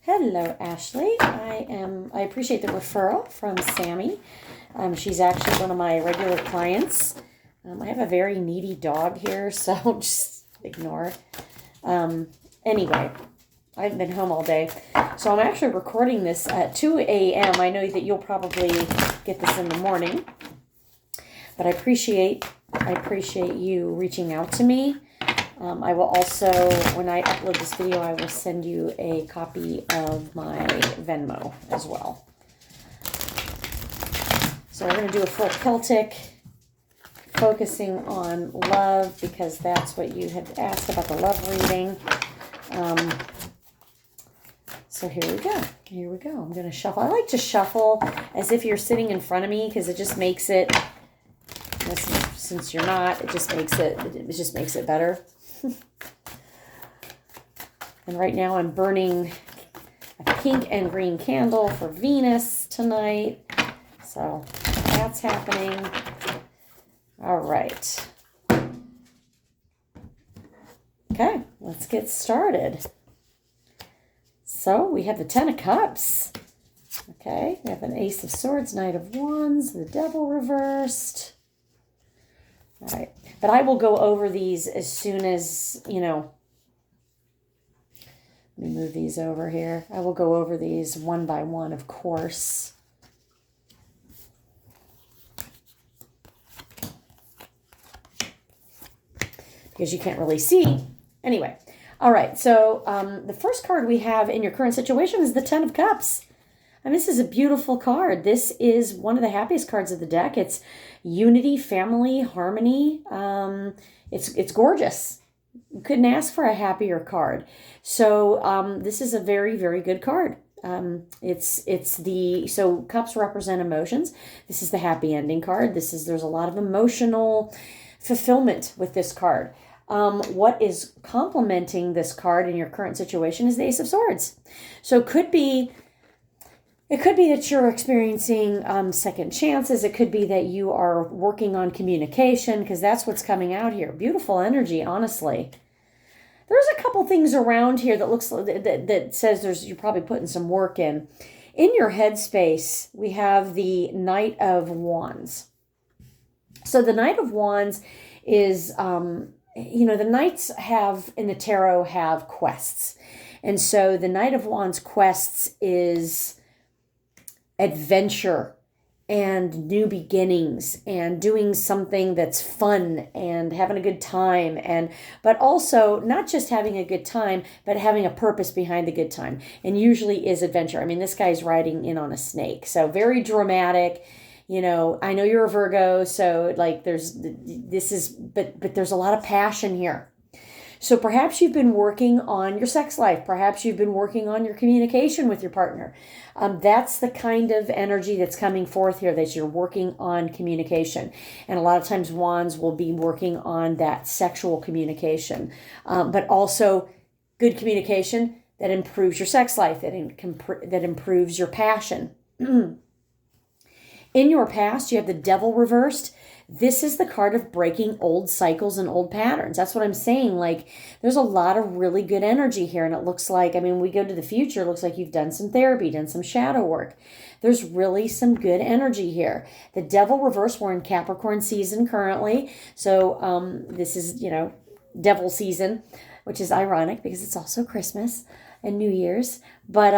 Hello, Ashley. I appreciate the referral from Sammy. She's actually one of my regular clients. I have a very needy dog here, so just ignore it. Anyway, I've been home all day. So I'm actually recording this at 2 a.m. I know that you'll probably get this in the morning. But I appreciate you reaching out to me. I will also, when I upload this video, I will send you a copy of my Venmo as well. So we're going to do a full Celtic, focusing on love, because that's what you had asked about, the love reading. So here we go. Here we go. I'm going to shuffle. I like to shuffle as if you're sitting in front of me, because it just makes it, since you're not, it just makes it better. And right now I'm burning a pink and green candle for Venus tonight. So that's happening. All right. Okay, let's get started. So we have the Ten of Cups. Okay, we have an Ace of Swords, Knight of Wands, the Devil reversed. All right, but I will go over these as soon as, let me move these over here. I will go over these one by one, of course. Because you can't really see. Anyway, all right, so the first card we have in your current situation is the Ten of Cups. And this is a beautiful card. This is one of the happiest cards of the deck. It's unity, family, harmony. It's gorgeous. You couldn't ask for a happier card. So this is a very, very good card. So cups represent emotions. This is the happy ending card. There's a lot of emotional fulfillment with this card. What is complementing this card in your current situation is the Ace of Swords. So it could be that you're experiencing second chances. It could be that you are working on communication, because that's what's coming out here. Beautiful energy, honestly. There's a couple things around here that says you're probably putting some work in. In your headspace, we have the Knight of Wands. So the Knight of Wands is, the knights in the tarot have quests. And so the Knight of Wands quests is adventure and new beginnings and doing something that's fun and having a good time, but also not just having a good time, but having a purpose behind the good time, and usually is adventure. I mean, this guy's riding in on a snake, so very dramatic. I know you're a Virgo, so there's a lot of passion here. So perhaps you've been working on your sex life. Perhaps you've been working on your communication with your partner. That's the kind of energy that's coming forth here, that you're working on communication. And a lot of times wands will be working on that sexual communication, but also good communication that improves your sex life, that improves your passion. In your past, you have the Devil reversed. This is the card of breaking old cycles and old patterns. That's what I'm saying. There's a lot of really good energy here. And it looks like, we go to the future, it looks like you've done some therapy, done some shadow work. There's really some good energy here. The Devil reverse, we're in Capricorn season currently. So this is, Devil season, which is ironic because it's also Christmas and New Year's. But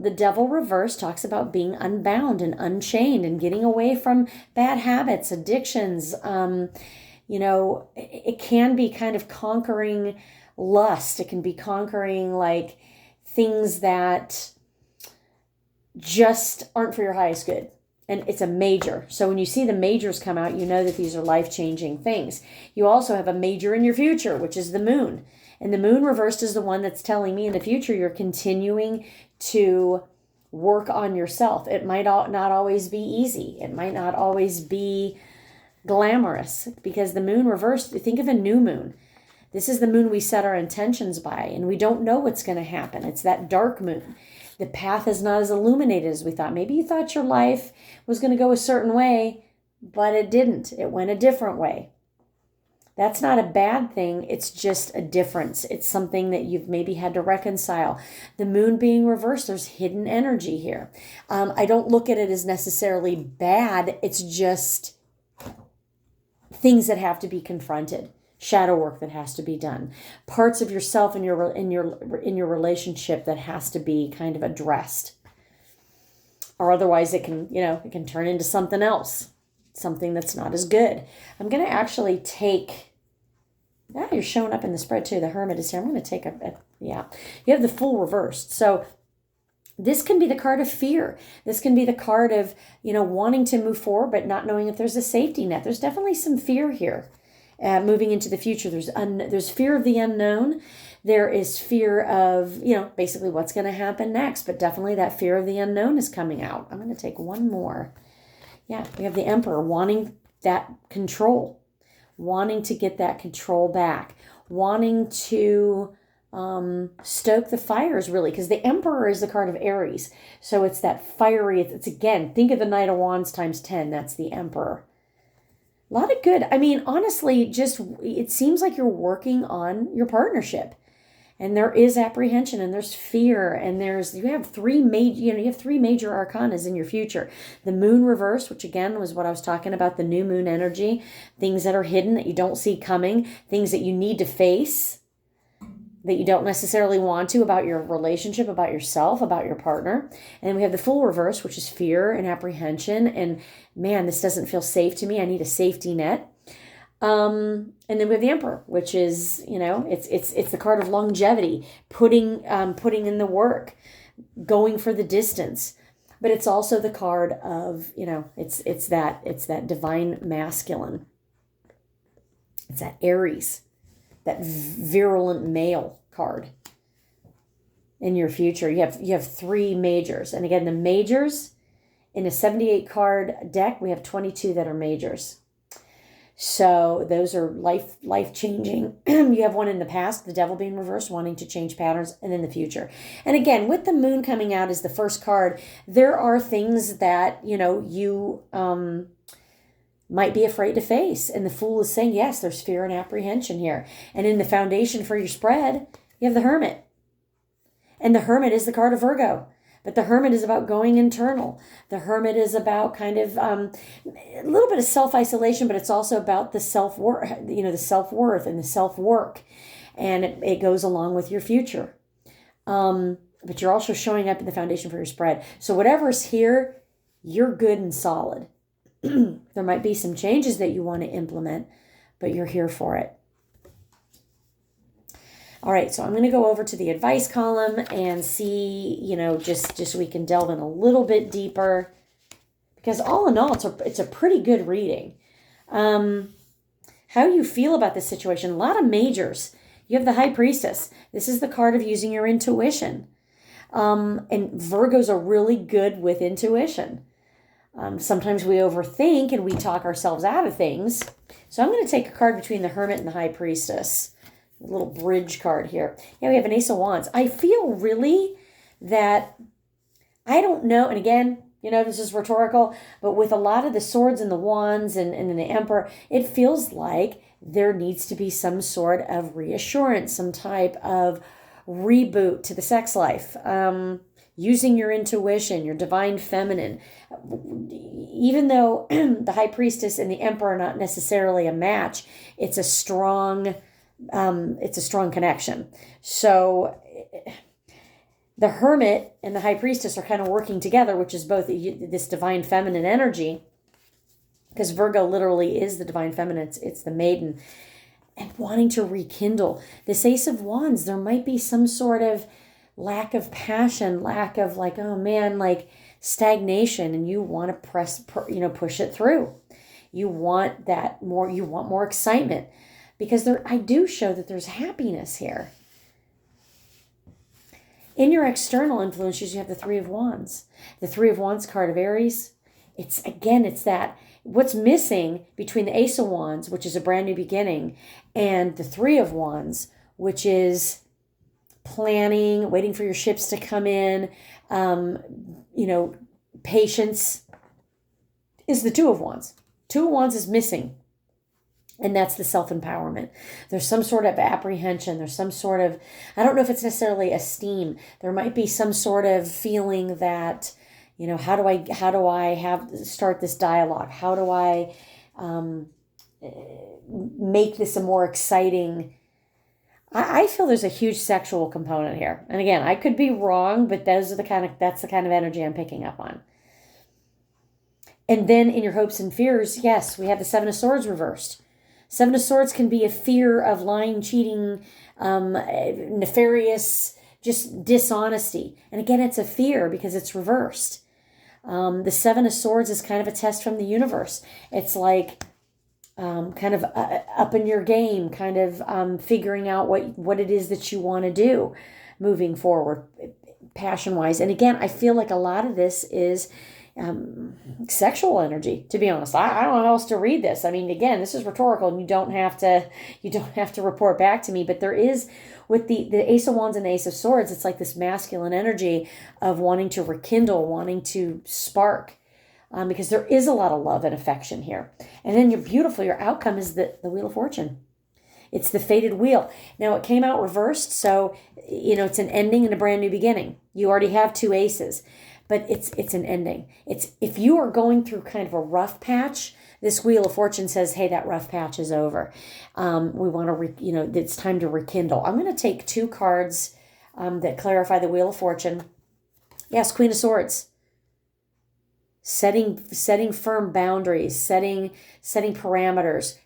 the Devil reverse talks about being unbound and unchained and getting away from bad habits, addictions. It can be kind of conquering lust. It can be conquering things that just aren't for your highest good. And it's a major. So when you see the majors come out, you know that these are life-changing things. You also have a major in your future, which is the moon. And the moon reversed is the one that's telling me in the future you're continuing to work on yourself. It might not always be easy. It might not always be glamorous, because the moon reversed, think of a new moon. This is the moon we set our intentions by, and we don't know what's going to happen. It's that dark moon. The path is not as illuminated as we thought. Maybe you thought your life was going to go a certain way, but it didn't. It went a different way. That's not a bad thing. It's just a difference. It's something that you've maybe had to reconcile. The moon being reversed, there's hidden energy here. I don't look at it as necessarily bad. It's just things that have to be confronted, shadow work that has to be done, parts of yourself in your relationship that has to be kind of addressed, or otherwise it can turn into something else, something that's not as good. I'm going to actually take. You're showing up in the spread too. The Hermit is here. I'm going to take you have the Fool reversed. So this can be the card of fear. This can be the card of, wanting to move forward, but not knowing if there's a safety net. There's definitely some fear here. Moving into the future, there's fear of the unknown. There is fear of, basically what's going to happen next. But definitely that fear of the unknown is coming out. I'm going to take one more. Yeah, we have the Emperor wanting that control, wanting to get that control back, wanting to stoke the fires, really, because the Emperor is the card of Aries. So it's that fiery, it's again, think of the Knight of Wands times 10. That's the Emperor. A lot of good. I mean, honestly, it seems like you're working on your partnership, and there is apprehension, and there's fear, and you have three major arcanas in your future. The Moon reverse, which again was what I was talking about, the new moon energy, things that are hidden that you don't see coming, things that you need to face that you don't necessarily want to, about your relationship, about yourself, about your partner. And then we have the Fool reverse, which is fear and apprehension. And man, this doesn't feel safe to me. I need a safety net. And then we have the Emperor, which is, it's the card of longevity, putting in the work, going for the distance. But it's also the card of, it's that divine masculine. It's that Aries, that virulent male card in your future. You have three majors. And again, the majors in a 78 card deck, we have 22 that are majors. So those are life changing. You have one in the past, the Devil being reversed, wanting to change patterns, and in the future. And again, with the Moon coming out as the first card, there are things that, you might be afraid to face. And the Fool is saying, yes, there's fear and apprehension here. And in the foundation for your spread, you have the Hermit. And the Hermit is the card of Virgo. But the Hermit is about going internal. The Hermit is about kind of a little bit of self-isolation, but it's also about the self-worth, the self-worth and the self-work. And it goes along with your future. But you're also showing up in the foundation for your spread. So whatever's here, you're good and solid. There might be some changes that you want to implement, but you're here for it. All right, so I'm going to go over to the advice column and see, just so we can delve in a little bit deeper, because all in all, it's a pretty good reading. How you feel about this situation? A lot of majors. You have the High Priestess. This is the card of using your intuition. And Virgos are really good with intuition. Sometimes we overthink and we talk ourselves out of things. So I'm going to take a card between the Hermit and the High Priestess. A little bridge card here. Yeah, we have an Ace of Wands. I feel really that, I don't know, and again, this is rhetorical, but with a lot of the swords and the wands and the Emperor, it feels like there needs to be some sort of reassurance, some type of reboot to the sex life. Using your intuition, your divine feminine. Even though the High Priestess and the Emperor are not necessarily a match, it's a strong connection. So the Hermit and the High Priestess are kind of working together, which is both this divine feminine energy, because Virgo literally is the divine feminine. It's the maiden, and wanting to rekindle. This Ace of Wands, there might be some sort of lack of passion, lack of stagnation, and you want to push it through. You want more excitement, because I do show that there's happiness here. In your external influences, you have the Three of Wands. The Three of Wands card of Aries. It's that what's missing between the Ace of Wands, which is a brand new beginning, and the Three of Wands, which is planning, waiting for your ships to come in, patience, is the Two of Wands. Two of Wands is missing. And that's the self-empowerment. There's some sort of apprehension. There's some sort of, I don't know if it's necessarily esteem. There might be some sort of feeling that, how do I start this dialogue? How do I make this a more exciting? I feel there's a huge sexual component here. And again, I could be wrong, but that's the kind of energy I'm picking up on. And then in your hopes and fears, yes, we have the Seven of Swords reversed. Seven of Swords can be a fear of lying, cheating, nefarious, just dishonesty. And again, it's a fear because it's reversed. The Seven of Swords is kind of a test from the universe. It's like kind of up in your game, kind of figuring out what it is that you want to do moving forward, passion-wise. And again, I feel like a lot of this is sexual energy, to be honest. I don't know how else to read this. I mean, again, this is rhetorical and you don't have to report back to me, but there is, with the Ace of Wands and the Ace of Swords, it's like this masculine energy of wanting to rekindle, wanting to spark, because there is a lot of love and affection here. And then your outcome is the Wheel of Fortune. It's the fated wheel. Now, it came out reversed, so, it's an ending and a brand new beginning. You already have two aces. But it's an ending. It's, if you are going through kind of a rough patch, this Wheel of Fortune says, hey, that rough patch is over. We want to, it's time to rekindle. I'm going to take two cards that clarify the Wheel of Fortune. Yes, Queen of Swords. Setting firm boundaries, setting parameters,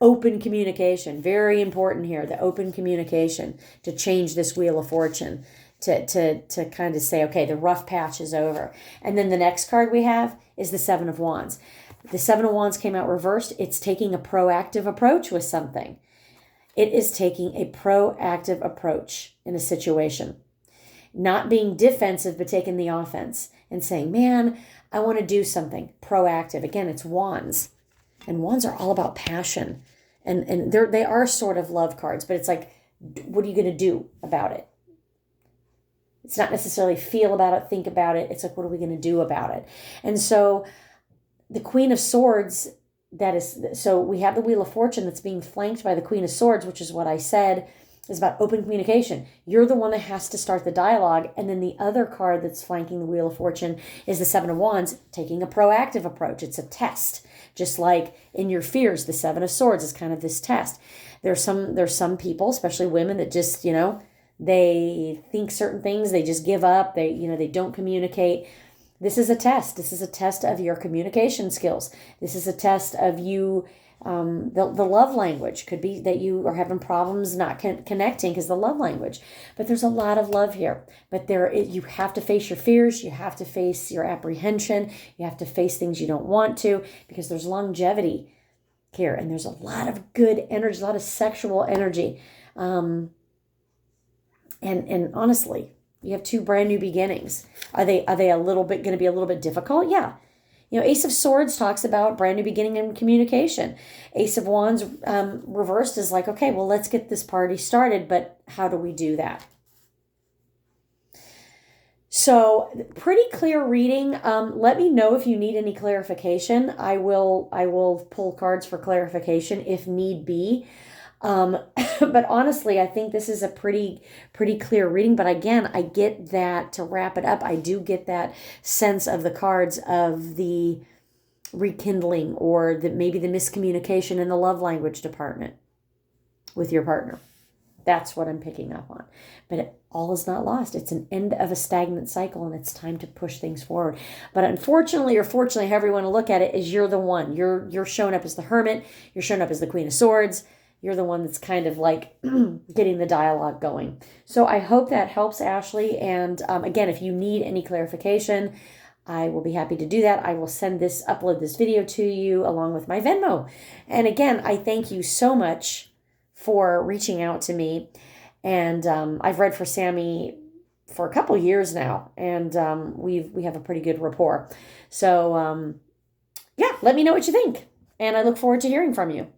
open communication. Very important here, the open communication to change this Wheel of Fortune. To kind of say, okay, the rough patch is over. And then the next card we have is the Seven of Wands. The Seven of Wands came out reversed. It's taking a proactive approach with something. It is taking a proactive approach in a situation. Not being defensive, but taking the offense and saying, man, I want to do something proactive. Again, it's Wands. And Wands are all about passion. And they are sort of love cards, but it's like, what are you going to do about it? It's not necessarily feel about it, think about it. It's like, what are we going to do about it? And so the Queen of Swords, so we have the Wheel of Fortune that's being flanked by the Queen of Swords, which is what I said is about open communication. You're the one that has to start the dialogue. And then the other card that's flanking the Wheel of Fortune is the Seven of Wands, taking a proactive approach. It's a test. Just like in your fears, the Seven of Swords is kind of this test. There's some people, especially women, that just, they think certain things, they just give up, they don't communicate. This is a test. This is a test of your communication skills. This is a test of you, the love language. Could be that you are having problems not connecting because the love language. But there's a lot of love here. But you have to face your fears. You have to face your apprehension. You have to face things you don't want to, because there's longevity here. And there's a lot of good energy, a lot of sexual energy. And honestly, you have two brand new beginnings. Are they a little bit going to be a little bit difficult? Yeah. Ace of Swords talks about brand new beginning and communication. Ace of Wands reversed is like, okay, well, let's get this party started, but how do we do that? So pretty clear reading. Let me know if you need any clarification. I will pull cards for clarification if need be. But honestly, I think this is a pretty clear reading. But again, I get that, to wrap it up, I do get that sense of the cards of the rekindling, or maybe the miscommunication in the love language department with your partner. That's what I'm picking up on. But all is not lost. It's an end of a stagnant cycle, and it's time to push things forward. But unfortunately, or fortunately, however you want to look at it, is you're the one. You're showing up as the Hermit. You're showing up as the Queen of Swords. You're the one that's kind of like getting the dialogue going. So I hope that helps, Ashlee. And again, if you need any clarification, I will be happy to do that. I will upload this video to you along with my Venmo. And again, I thank you so much for reaching out to me. And I've read for Sammy for a couple years now, and we have a pretty good rapport. So yeah, let me know what you think. And I look forward to hearing from you.